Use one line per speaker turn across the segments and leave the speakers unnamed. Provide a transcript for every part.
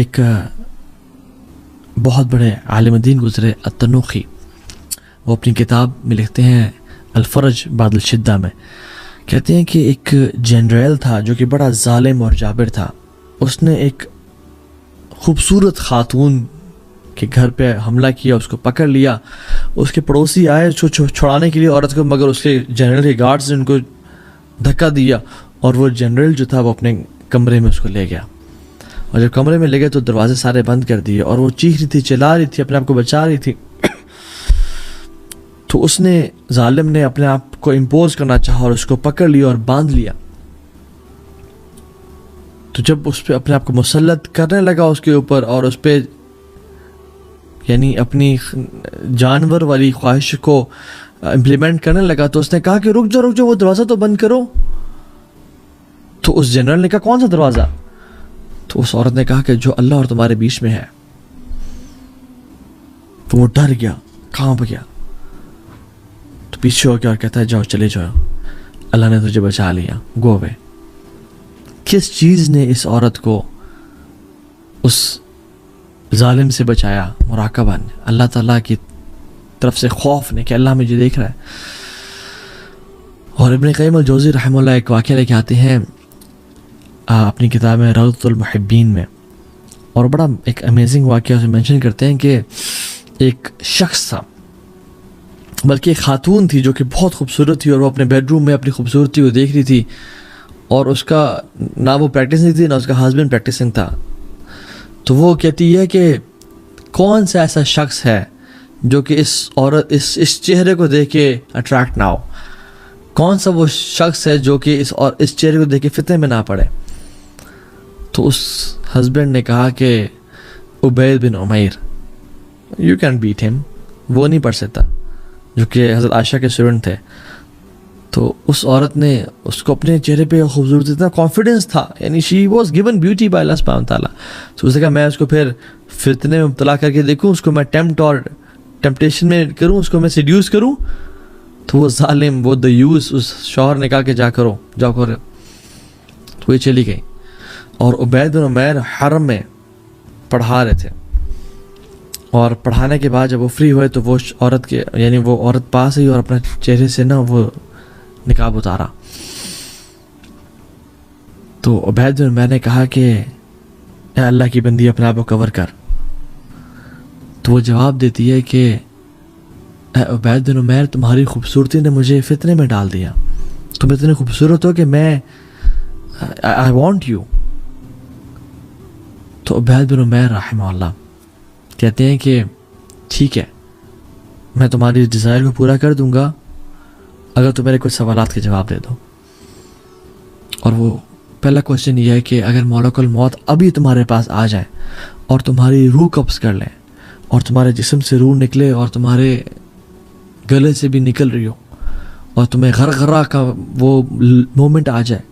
ایک بہت بڑے عالم دین گزرے التنوخی، وہ اپنی کتاب میں لکھتے ہیں الفرج بعد الشدہ میں، کہتے ہیں کہ ایک جنرل تھا جو کہ بڑا ظالم اور جابر تھا. اس نے ایک خوبصورت خاتون کے گھر پہ حملہ کیا، اس کو پکڑ لیا. اس کے پڑوسی آئے اس کو چھڑانے کے لیے عورت کو، مگر اس کے جنرل کے گارڈز نے ان کو دھکا دیا اور وہ جنرل جو تھا وہ اپنے کمرے میں اس کو لے گیا. اور جب کمرے میں لے گئے تو دروازے سارے بند کر دیے اور وہ چیخ رہی تھی، چلا رہی تھی، اپنے آپ کو بچا رہی تھی. تو اس نے ظالم نے اپنے آپ کو امپوز کرنا چاہا اور اس کو پکڑ لیا اور باندھ لیا. تو جب اس پہ اپنے آپ کو مسلط کرنے لگا اس کے اوپر اور اس پہ یعنی اپنی جانور والی خواہش کو امپلیمنٹ کرنے لگا، تو اس نے کہا کہ رک جاؤ وہ دروازہ تو بند کرو. تو اس جنرل نے کہا کون سا دروازہ؟ تو اس عورت نے کہا کہ جو اللہ اور تمہارے بیچ میں ہے. تو وہ ڈر گیا، کانپ گیا، تو پیچھے ہو گیا اور کہتا ہے جاؤ چلے جاؤ، اللہ نے تجھے بچا لیا، گو اوے. کس چیز نے اس عورت کو اس ظالم سے بچایا؟ مراقبہ نے، اللہ تعالیٰ کی طرف سے خوف نے کہ اللہ مجھے دیکھ رہا ہے. اور ابن قیم الجوزی رحمہ اللہ ایک واقعہ لے کے آتے ہیں اپنی کتاب میں روضۃ المحبین میں، اور بڑا ایک امیزنگ واقعہ اسے مینشن کرتے ہیں کہ ایک شخص تھا، بلکہ ایک خاتون تھی جو کہ بہت خوبصورت تھی، اور وہ اپنے بیڈ روم میں اپنی خوبصورتی کو دیکھ رہی تھی، اور اس کا نہ وہ پریکٹسنگ تھی نہ اس کا ہسبینڈ پریکٹسنگ تھا. تو وہ کہتی ہے کہ کون سا ایسا شخص ہے جو کہ اس عورت اس چہرے کو دیکھ کے اٹریکٹ نہ ہو؟ کون سا وہ شخص ہے جو کہ اس چہرے کو دیکھ کے فتنے میں نہ پڑے؟ تو اس ہسبینڈ نے کہا کہ عبید بن عمیر، یو کین بیٹ ہم، وہ نہیں پڑھ سکتا، جو کہ حضرت عائشہ کے اسٹوڈنٹ تھے. تو اس عورت نے اس کو اپنے چہرے پہ خوبصورتی، اتنا کانفیڈنس تھا، یعنی she was given beauty by اللہ سبحانہ تعالیٰ. تو اس نے کہا میں اس کو پھر فتنے میں مبتلا کر کے دیکھوں، اس کو میں ٹیمپٹیشن میں کروں، اس کو میں سیڈیوس کروں. تو وہ ظالم، وہ دیوس، اس شوہر نے کہا کہ جاؤ کرو. تو یہ چلی گئی، اور عبید بن عمیر حرم میں پڑھا رہے تھے، اور پڑھانے کے بعد جب وہ فری ہوئے تو وہ عورت پاس آئی اور اپنے چہرے سے نا وہ نقاب اتارا. تو عبید بن عمیر نے کہا کہ اے اللہ کی بندی اپنے آپ کو کور کر. تو وہ جواب دیتی ہے کہ اے عبید بن عمیر، تمہاری خوبصورتی نے مجھے فتنے میں ڈال دیا، تم اتنے خوبصورت ہو کہ میں I want you. تو عبید بن عمیر رحمہ اللہ کہتے ہیں کہ ٹھیک ہے، میں تمہاری ڈیزائر کو پورا کر دوں گا اگر تم میرے کچھ سوالات کے جواب دے دو. اور وہ پہلا کوشچن یہ ہے کہ اگر ملک الموت ابھی تمہارے پاس آ جائے اور تمہاری روح قبض کر لیں اور تمہارے جسم سے روح نکلے اور تمہارے گلے سے بھی نکل رہی ہو اور تمہیں غرغرہ کا وہ مومنٹ آ جائے،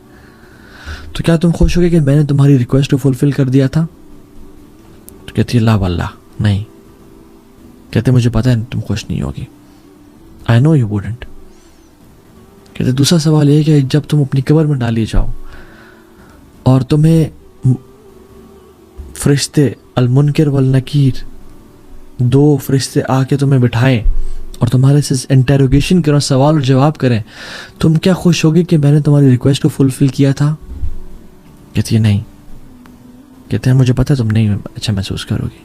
تو کیا تم خوش ہوگے کہ میں نے تمہاری ریکویسٹ کو فلفل کر دیا تھا؟ تو کہتی ہے لا واللہ نہیں. کہتے مجھے پتہ ہے تم خوش نہیں ہوگی، I know you wouldn't. کہتے دوسرا سوال یہ کہ جب تم اپنی قبر میں ڈالی جاؤ اور تمہیں فرشتے المنکر والنکیر، دو فرشتے آ کے تمہیں بٹھائیں اور تمہارے سے انٹیروگیشن کریں، سوال اور جواب کریں، تم کیا خوش ہوگی کہ میں نے تمہاری ریکویسٹ کو فلفل کیا تھا؟ کہتی ہے نہیں. کہتے ہیں مجھے پتہ ہے تم نہیں اچھا محسوس کرو گی.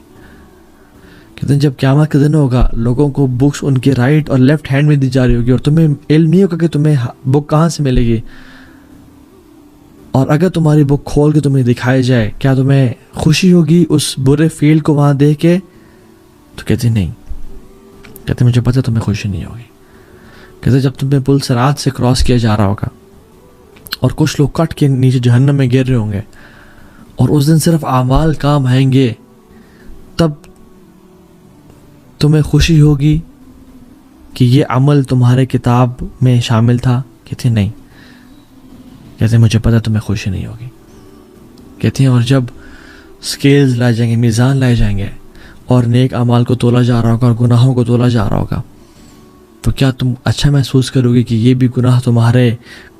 کہتے ہیں جب قیامت کا دن ہوگا، لوگوں کو بکس ان کے رائٹ اور لیفٹ ہینڈ میں دی جا رہی ہوگی اور تمہیں علم نہیں ہوگا کہ تمہیں بک کہاں سے ملے گی، اور اگر تمہاری بک کھول کے تمہیں دکھائی جائے کیا تمہیں خوشی ہوگی اس برے فیل کو وہاں دیکھ کے؟ تو کہتے نہیں. کہتے مجھے پتہ تمہیں خوشی نہیں ہوگی. کہتے جب تمہیں پل صراط سے کراس کیا جا رہا ہوگا اور کچھ لوگ کٹ کے نیچے جہنم میں گر رہے ہوں گے اور اس دن صرف اعمال کام آئیں گے، تب تمہیں خوشی ہوگی کہ یہ عمل تمہارے کتاب میں شامل تھا؟ کہتے نہیں. کہتے مجھے پتہ تمہیں خوشی نہیں ہوگی. کہتے ہیں اور جب سکیلز لائے جائیں گے، میزان لائے جائیں گے اور نیک اعمال کو تولا جا رہا ہوگا اور گناہوں کو تولا جا رہا ہوگا، تو کیا تم اچھا محسوس کرو گے کہ یہ بھی گناہ تمہارے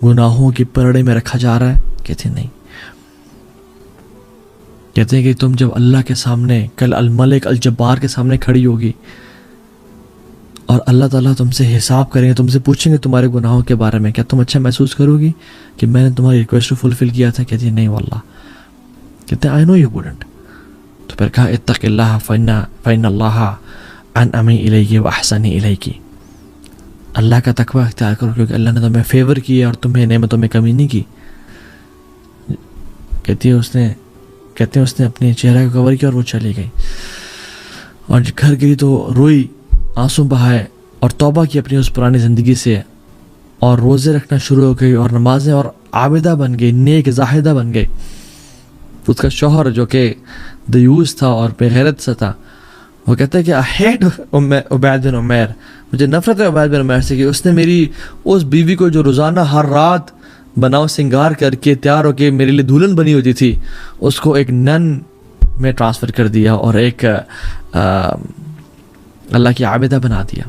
گناہوں کی پرڑے میں رکھا جا رہا ہے؟ کہتے نہیں. کہتے ہیں کہ تم جب اللہ کے سامنے کل الملک الجبار کے سامنے کھڑی ہوگی اور اللہ تعالیٰ تم سے حساب کریں گے، تم سے پوچھیں گے تمہارے گناہوں کے بارے میں، کیا تم اچھا محسوس کرو گی کہ میں نے تمہاری ریکویسٹ کو فلفل کیا تھا؟ کہتی ہے نہیں واللہ. کہتے ہیں آئی نو یو وڈنٹ. تو پھر کہا اتق اللہ فإن اللہ انعمی الیہ واحسن الیک. اللہ کا تقوی اختیار کرو کیونکہ اللہ نے تمہیں فیور کیا اور تمہیں نعمتوں میں کمی نہیں کی. کہتے ہیں اس نے اپنے چہرہ کو کور کیا اور وہ چلی گئی اور گھر گئی تو روئی، آنسو بہائے اور توبہ کی اپنی اس پرانی زندگی سے اور روزے رکھنا شروع ہو گئی اور نمازیں اور عابدہ بن گئی، نیک زاہدہ بن گئی. اس کا شوہر جو کہ دیوس تھا اور بے غیرت سے تھا، وہ کہتا ہے کہ I hate عبید بن عمیر، مجھے نفرت ہے عبید بن عمیر سے کہ اس نے میری اس بیوی کو جو روزانہ ہر رات بناؤ سنگار کر کے تیار ہو کے میرے لیے دلہن بنی ہوتی تھی، اس کو ایک نن میں ٹرانسفر کر دیا اور ایک اللہ کی عابدہ بنا دیا.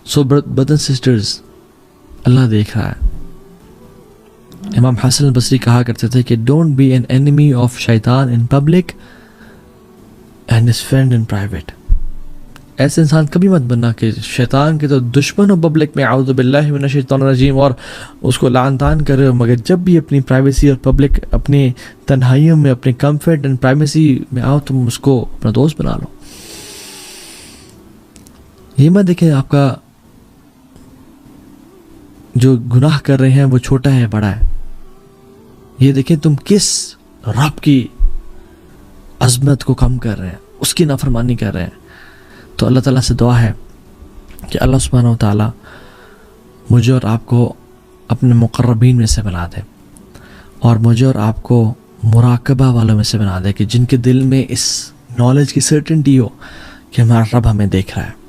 سو برادرز سسٹرز، اللہ دیکھ رہا ہے. امام حسن البصری کہا کرتے تھے کہ don't be an enemy of شیطان in public and his friend in private. ایسے انسان کبھی مت بننا کہ شیطان کے تو دشمن ہو پبلک میں، اعوذ باللہ من الشیطان الرجیم، اور اس کو لعن طعن کرے، مگر جب بھی اپنی پرائیویسی اور پبلک اپنی تنہائیوں میں اپنے کمفرٹ اینڈ پرائیویسی میں آؤ تم اس کو اپنا دوست بنا لو. یہ مت دیکھیں آپ کا جو گناہ کر رہے ہیں وہ چھوٹا ہے بڑا ہے، یہ دیکھیں تم کس رب کی عظمت کو کم کر رہے ہیں، اس کی نافرمانی کر رہے ہیں. تو اللہ تعالیٰ سے دعا ہے کہ اللہ سبحانہ و تعالیٰ مجھے اور آپ کو اپنے مقربین میں سے بنا دے اور مجھے اور آپ کو مراقبہ والوں میں سے بنا دے کہ جن کے دل میں اس نالج کی سرٹنٹی ہو کہ ہمارا رب ہمیں دیکھ رہا ہے.